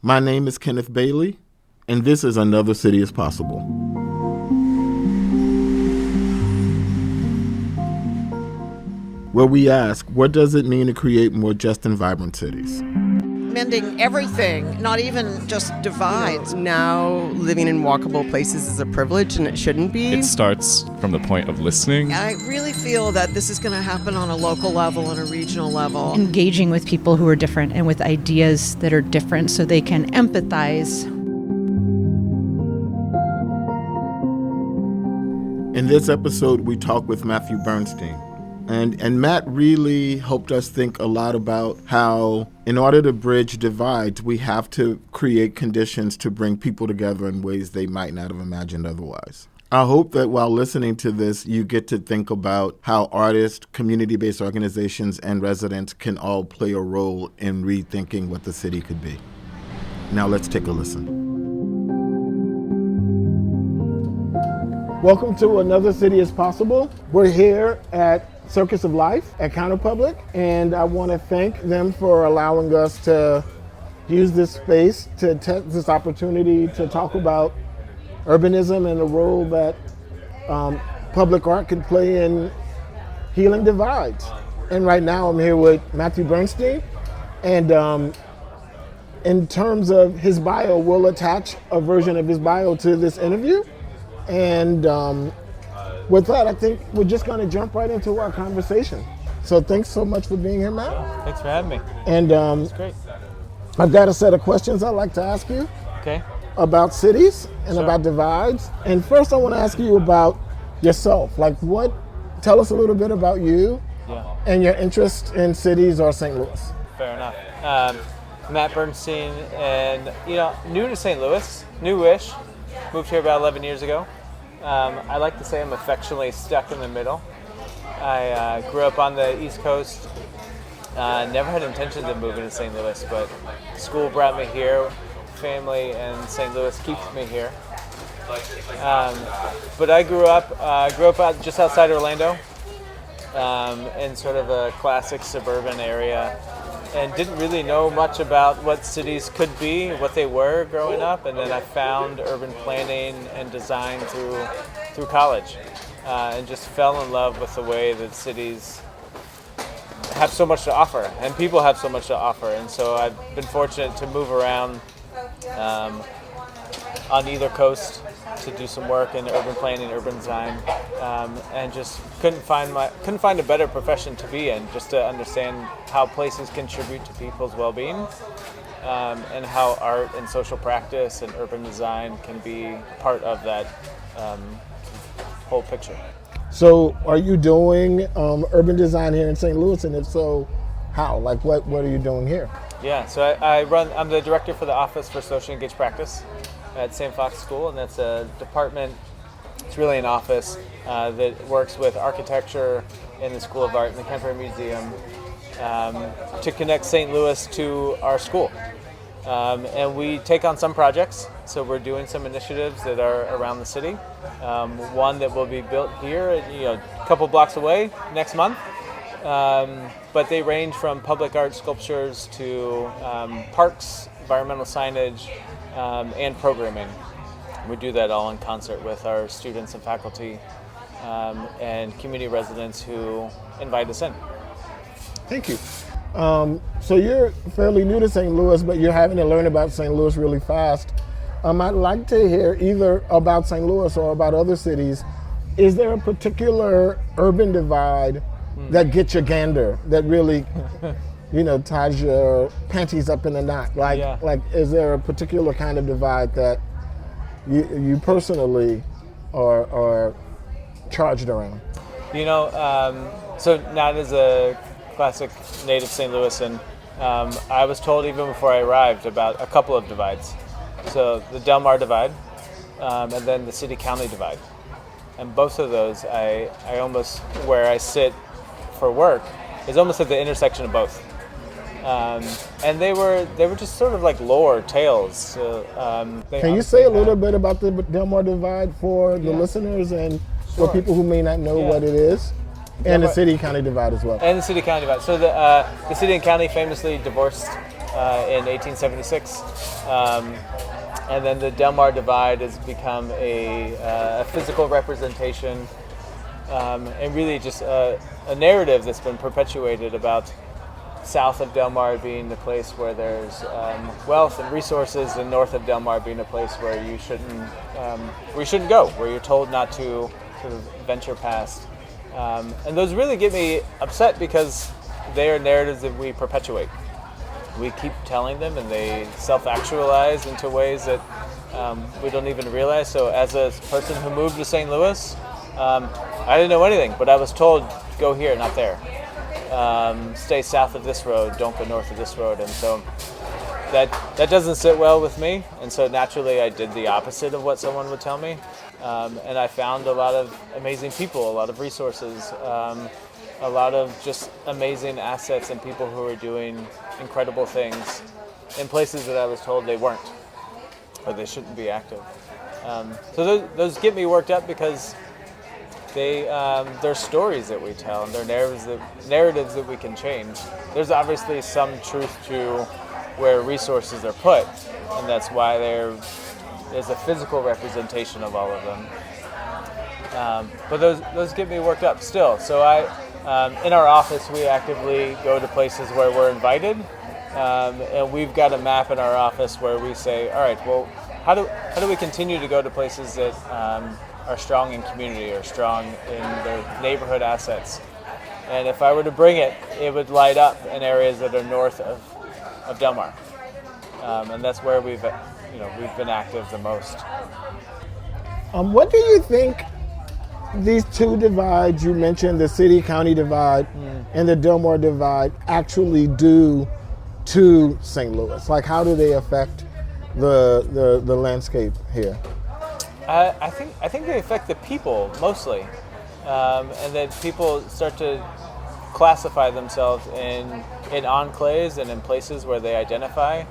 My name is Kenneth Bailey, and this is Another City is Possible. Where we ask, what does it mean to create more just and vibrant cities? Mending everything, not even just divides. Now living in walkable places is a privilege, and it shouldn't be. It starts from the point of listening. I really feel that this is going to happen on a local level and a regional level. Engaging with people who are different and with ideas that are different so they can empathize. In this episode, we talk with Matthew Bernstine. And Matt really helped us think a lot about how, in order to bridge divides, we have to create conditions to bring people together in ways they might not have imagined otherwise. I hope that while listening to this, you get to think about how artists, community-based organizations, and residents can all play a role in rethinking what the city could be. Now let's take a listen. Welcome to Another City is Possible. We're here at Circus of Life at Counterpublic, and I want to thank them for allowing us to use this space to take this opportunity to talk about urbanism and the role that public art can play in healing divides. And right now I'm here with Matthew Bernstine, and in terms of his bio, we'll attach a version of his bio to this interview. And with that, I think we're just going to jump right into our conversation. So thanks so much for being here, Matt. Thanks for having me. And That's great. I've got a set of questions I'd like to ask you Okay. about cities and Sure. about divides. And first, I want to ask you about yourself. Tell us a little bit about you and your interest in cities or St. Louis. Fair enough. Matt Bernstine, and new to St. Louis, newish. Moved here about 11 years ago. I like to say I'm affectionately stuck in the middle. I grew up on the East Coast. Never had intentions of moving to St. Louis, but school brought me here. Family and St. Louis keeps me here. But I grew up out just outside Orlando, in sort of a classic suburban area, and didn't really know much about what cities could be, what they were growing up, and then I found urban planning and design through college, and just fell in love with the way that cities have so much to offer, and people have so much to offer, and so I've been fortunate to move around on either coast to do some work in urban planning, urban design, and just couldn't find a better profession to be in, just to understand how places contribute to people's well-being, and how art and social practice and urban design can be part of that whole picture. So are you doing urban design here in St. Louis? And if so, how? What are you doing here? Yeah, so I'm the director for the Office for Socially Engaged Practice at St. Fox School, and that's a department, it's really an office that works with architecture in the School of Art and the Kemper Museum to connect St. Louis to our school. And we take on some projects, so we're doing some initiatives that are around the city. One that will be built here, a couple blocks away next month. But they range from public art sculptures to parks, environmental signage, and programming. We do that all in concert with our students and faculty and community residents who invite us in. Thank you. So you're fairly new to St. Louis, but you're having to learn about St. Louis really fast. I'd like to hear either about St. Louis or about other cities. Is there a particular urban divide that gets your gander, that really, ties your panties up in a knot? Is there a particular kind of divide that you personally are charged around? So Nat is a classic native St. Louis, and I was told even before I arrived about a couple of divides. So the Del Mar divide, and then the city-county divide. And both of those, I almost, where I sit for work, is almost at the intersection of both. And they were just sort of like lore tales. Can you say a little bit about the Del Mar divide for the listeners and for people who may not know what it is? And the city-county divide as well. And the city-county divide. So the city and county famously divorced in 1876. And then the Del Mar Divide has become a physical representation and really just a narrative that's been perpetuated about south of Del Mar being the place where there's wealth and resources, and north of Del Mar being a place where you shouldn't go, where you're told not to sort of venture past. And those really get me upset because they are narratives that we perpetuate. We keep telling them, and they self-actualize into ways that we don't even realize. So as a person who moved to St. Louis, I didn't know anything, but I was told, go here, not there. Stay south of this road, don't go north of this road. And so that doesn't sit well with me. And so naturally I did the opposite of what someone would tell me. And I found a lot of amazing people, a lot of resources, a lot of just amazing assets and people who are doing incredible things in places that I was told they weren't, or they shouldn't be active. So those get me worked up because they're stories that we tell, and they're narratives that we can change. There's obviously some truth to where resources are put, and that's why there's a physical representation of all of them. But those get me worked up still. So in our office, we actively go to places where we're invited, and we've got a map in our office where we say, all right, well, how do we continue to go to places that are strong in community or strong in their neighborhood assets? And if I were to bring it, it would light up in areas that are north of Del Mar, and that's where we've been active the most. What do you think these two divides you mentioned, the city-county divide and the Del Mar divide, actually do to St. Louis? Like, how do they affect the landscape here? I think they affect the people mostly, and that people start to classify themselves in enclaves and in places where they identify,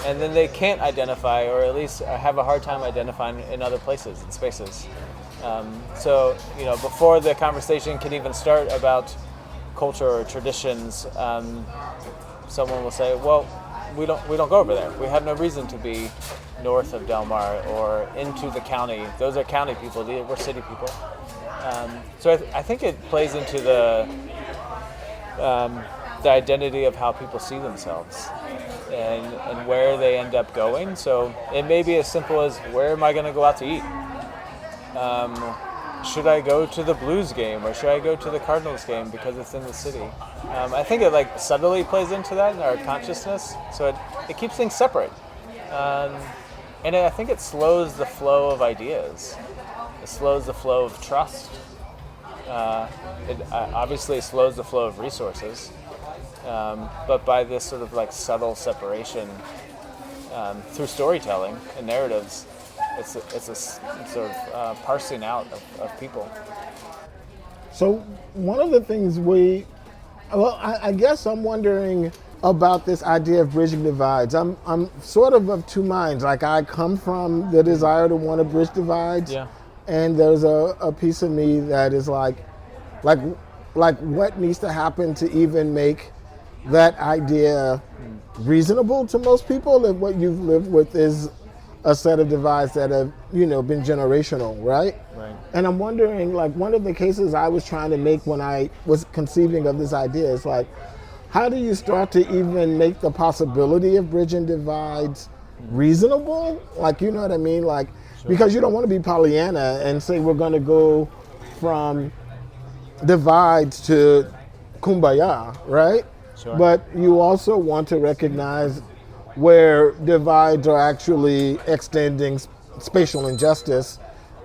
and then they can't identify, or at least have a hard time identifying in other places and spaces. So before the conversation can even start about culture or traditions, someone will say, "Well, we don't go over there. We have no reason to be north of Del Mar or into the county. Those are county people. We're city people." So I think it plays into the identity of how people see themselves and where they end up going. So it may be as simple as, where am I going to go out to eat? Should I go to the Blues game, or should I go to the Cardinals game because it's in the city? I think it subtly plays into that in our consciousness. So it keeps things separate. And I think it slows the flow of ideas. It slows the flow of trust. It obviously slows the flow of resources. But by this sort of subtle separation through storytelling and narratives, it's a sort of parsing out of people. So one of the things I guess I'm wondering about this idea of bridging divides. I'm sort of two minds. I come from the desire to want to bridge divides, and there's a piece of me that is like what needs to happen to even make that idea reasonable to most people, if what you've lived with is a set of divides that have been generational, right? Right. And I'm wondering, one of the cases I was trying to make when I was conceiving of this idea is how do you start to even make the possibility of bridging divides reasonable? You know what I mean? Sure. Because you don't want to be Pollyanna and say we're going to go from divides to kumbaya, right? Sure. But you also want to recognize where divides are actually extending spatial injustice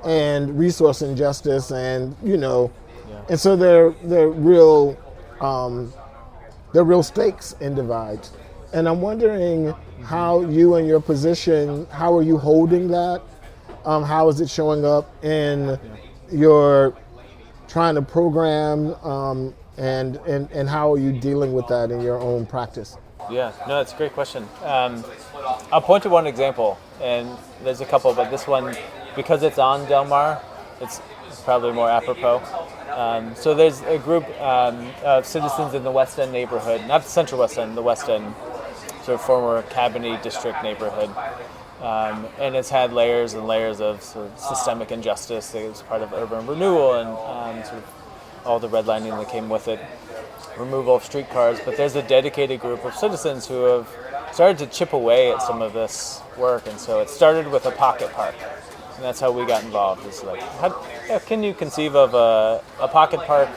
and resource injustice, and and so they're real stakes in divides. And I'm wondering how you and your position, how are you holding that? How is it showing up in your trying to program, and how are you dealing with that in your own practice? Yeah, no, that's a great question. I'll point to one example, and there's a couple, but this one, because it's on Del Mar, it's probably more apropos. So there's a group of citizens in the West End neighborhood, not the Central West End, the West End, sort of former Cabanne district neighborhood. And it's had layers and layers of sort of systemic injustice. It was part of urban renewal and sort of all the redlining that came with it, removal of streetcars. But there's a dedicated group of citizens who have started to chip away at some of this work. And so it started with a pocket park. And that's how we got involved. It's like, how can you conceive of a pocket park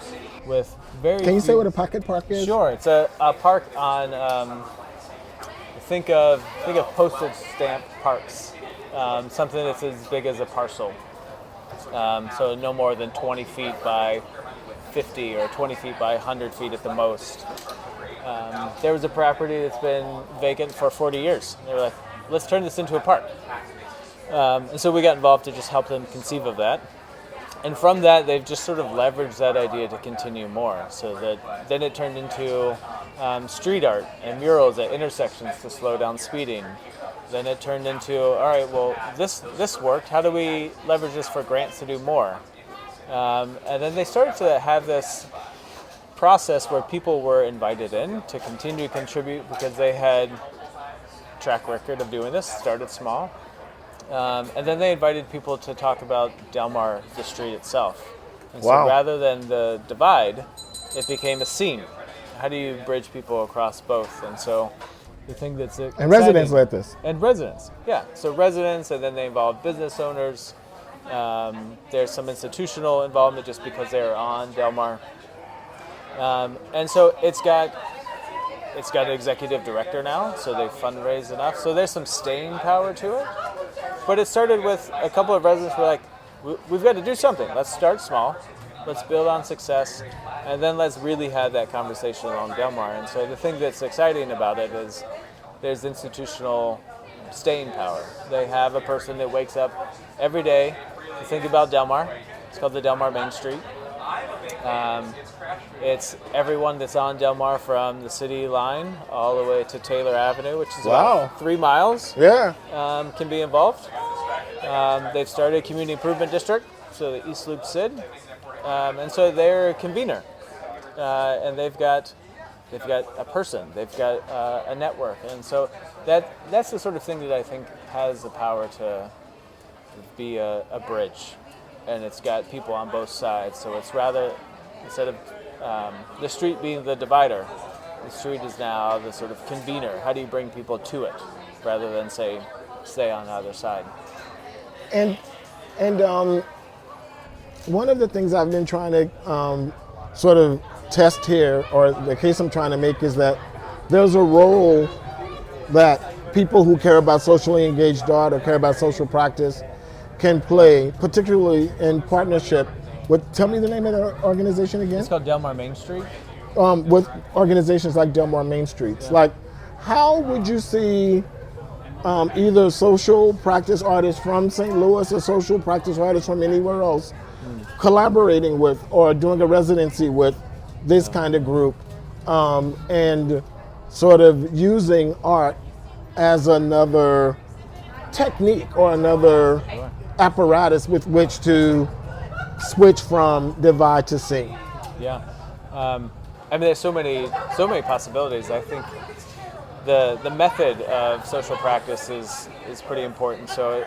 with very... Can you say what a pocket park is? Sure. It's a park on... Think of postage stamp parks, something that's as big as a parcel. So no more than 20 feet by 50 or 20 feet by 100 feet at the most. There was a property that's been vacant for 40 years. They were like, let's turn this into a park. And so we got involved to just help them conceive of that. And from that, they've just sort of leveraged that idea to continue more. So that then it turned into street art and murals at intersections to slow down speeding. Then it turned into, all right, well, this worked. How do we leverage this for grants to do more? And then they started to have this process where people were invited in to continue to contribute because they had track record of doing this, started small. And then they invited people to talk about Delmar, the street itself. And so rather than the divide, it became a scene. How do you bridge people across both? And so the thing that's exciting, and residents led this. And residents, yeah. So residents, and then they involved business owners. There's some institutional involvement just because they're on Delmar. And so it's got an executive director now, so they fundraise enough. So there's some staying power to it. But it started with a couple of residents who were like, we've got to do something. Let's start small. Let's build on success. And then let's really have that conversation along Delmar. And so the thing that's exciting about it is there's institutional staying power. They have a person that wakes up every day to think about Delmar. It's called the Delmar Main Street. It's everyone that's on Delmar from the city line all the way to Taylor Avenue, which is about 3 miles. Yeah. Can be involved. They've started a community improvement district, so the East Loop SID, and so they're a convener, and they've got a person, they've got a network, and so that's the sort of thing that I think has the power to be a bridge, and it's got people on both sides. So it's rather, instead of the street being the divider, the street is now the sort of convener. How do you bring people to it, rather than say stay on either side? And one of the things I've been trying to sort of test here, or the case I'm trying to make, is that there's a role that people who care about socially engaged art or care about social practice can play, particularly in partnership with, tell me the name of the organization again? It's called Delmar Main Street. With organizations like Delmar Main Streets. Yeah. Like, how would you see either social practice artists from St. Louis or social practice artists from anywhere else collaborating with or doing a residency with this kind of group, and sort of using art as another technique or another apparatus with which to switch from divide to sing? Yeah. I mean, there's so many possibilities. I think the method of social practice is pretty important. So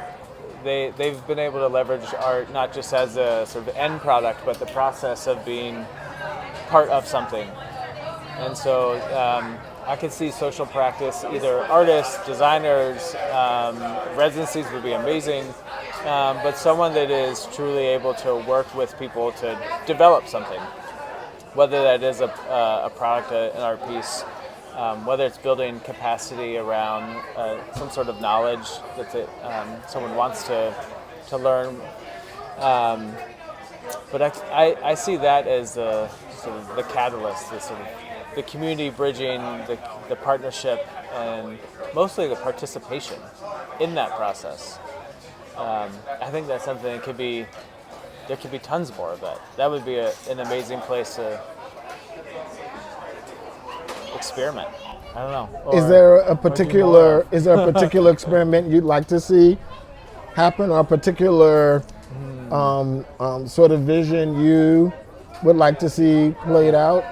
they've been able to leverage art not just as a sort of end product, but the process of being part of something. And so I could see social practice, either artists, designers, residencies would be amazing, but someone that is truly able to work with people to develop something, whether that is a product, an art piece, whether it's building capacity around some sort of knowledge that someone wants to learn. But I see that as the sort of the catalyst, the sort of the community bridging, the partnership, and mostly the participation in that process. I think that's something that there could be tons more of that. That would be an amazing place to experiment. I don't know. Is there a particular experiment you'd like to see happen, or a particular sort of vision you would like to see played out?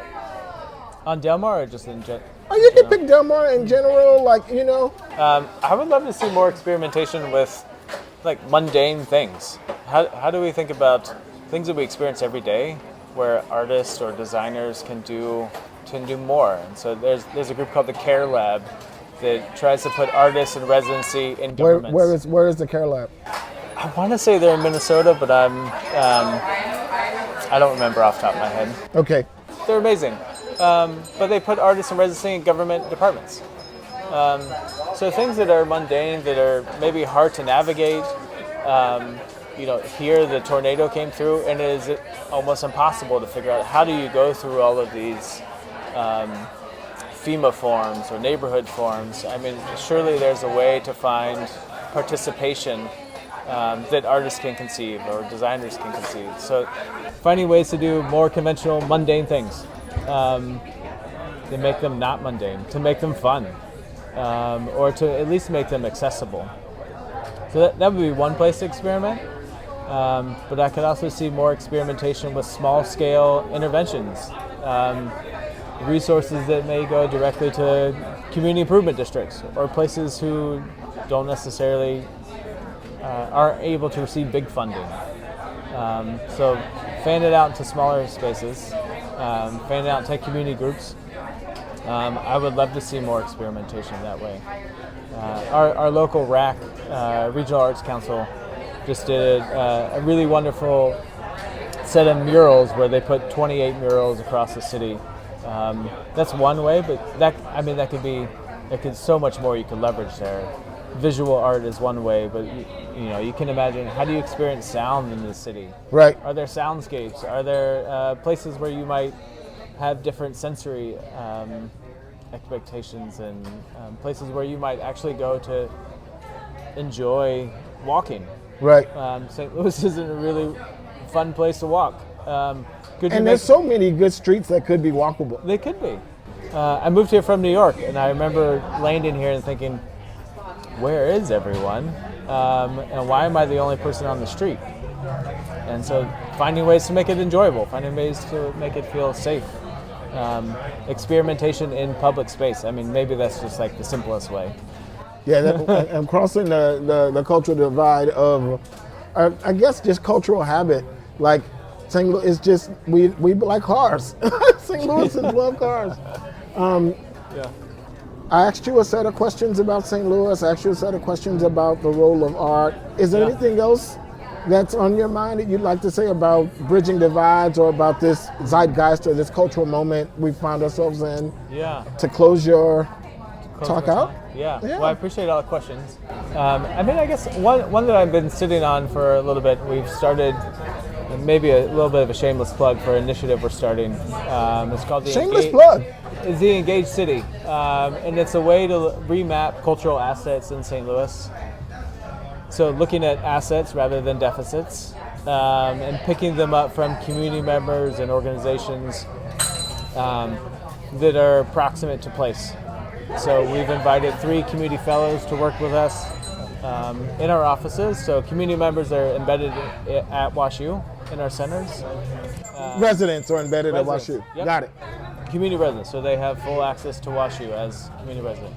On Delmar, or just in general? Or you can pick Del Mar in general, like, I would love to see more experimentation with like mundane things. How do we think about things that we experience every day where artists or designers can do more? And so there's a group called the Care Lab that tries to put artists in residency in governments. Where is the Care Lab? I want to say they're in Minnesota, but I don't remember off the top of my head. Okay. They're amazing. But they put artists in residency in government departments. So things that are mundane, that are maybe hard to navigate. Here the tornado came through, and it is almost impossible to figure out how do you go through all of these FEMA forms or neighborhood forms. I mean, surely there's a way to find participation that artists can conceive or designers can conceive. So finding ways to do more conventional, mundane things, to make them not mundane, to make them fun, or to at least make them accessible. So that would be one place to experiment. But I could also see more experimentation with small-scale interventions, resources that may go directly to community improvement districts or places who don't necessarily aren't able to receive big funding. So fan it out into smaller spaces, fan it out into community groups. I would love to see more experimentation that way. Our local RAC, Regional Arts Council, just did a really wonderful set of murals where they put 28 murals across the city. That's one way, but that could so much more you could leverage there. Visual art is one way, but you can imagine, how do you experience sound in the city? Right. Are there soundscapes? Are there places where you might have different sensory expectations, and places where you might actually go to enjoy walking? Right. St. Louis isn't a really fun place to walk. There's so many good streets that could be walkable. They could be. I moved here from New York, and I remember landing here and thinking, where is everyone? And why am I the only person on the street? And so finding ways to make it enjoyable, finding ways to make it feel safe. Experimentation in public space. I mean, maybe that's just like the simplest way. Yeah, and crossing the cultural divide of, I guess, just cultural habit. Like, St. Louis is just, we like cars. St. Louisans love cars. Yeah. I asked you a set of questions about St. Louis. I asked you a set of questions about the role of art. Is there anything else that's on your mind that you'd like to say about bridging divides or about this zeitgeist or this cultural moment we found ourselves in? Yeah. To close your talk out? Yeah. Well, I appreciate all the questions. I guess one that I've been sitting on for a little bit, we've started maybe a little bit of a shameless plug for an initiative we're starting. It's called the Shameless plug. It's the Engaged City, and it's a way to remap cultural assets in St. Louis. So looking at assets rather than deficits, and picking them up from community members and organizations that are proximate to place. So we've invited 3 community fellows to work with us in our offices. So community members are embedded at WashU in our centers. Residents are embedded at WashU. Yep. Got it. Community residents, so they have full access to WashU as community resident.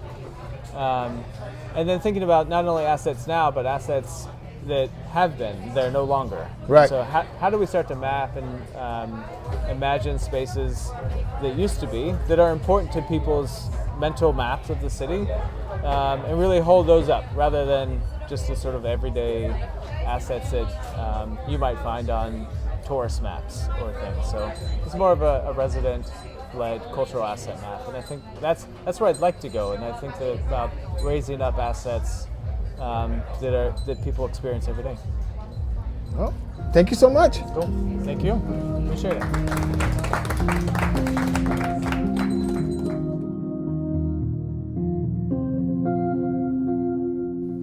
And then thinking about not only assets now, but assets that have been, they're no longer. Right. So how do we start to map and imagine spaces that used to be, that are important to people's mental maps of the city, and really hold those up rather than just the sort of everyday assets that you might find on tourist maps or things. So it's more of a resident-led cultural asset map, and I think that's where I'd like to go. And I think that about raising up assets that people experience every day. Well, thank you so much. Cool. Thank you. Appreciate it.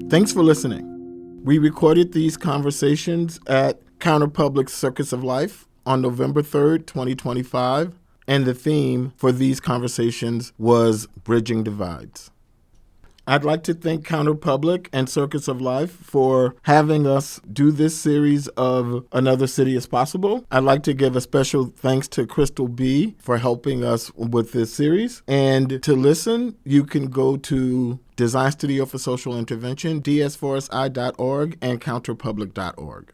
Thanks for listening. We recorded these conversations at Counterpublic's Circus of Life on November 3rd, 2025, and the theme for these conversations was Bridging Divides. I'd like to thank Counterpublic and Circus of Life for having us do this series of Another City is Possible. I'd like to give a special thanks to Crystal B for helping us with this series. And to listen, you can go to Design Studio for Social Intervention, ds4si.org, and counterpublic.org.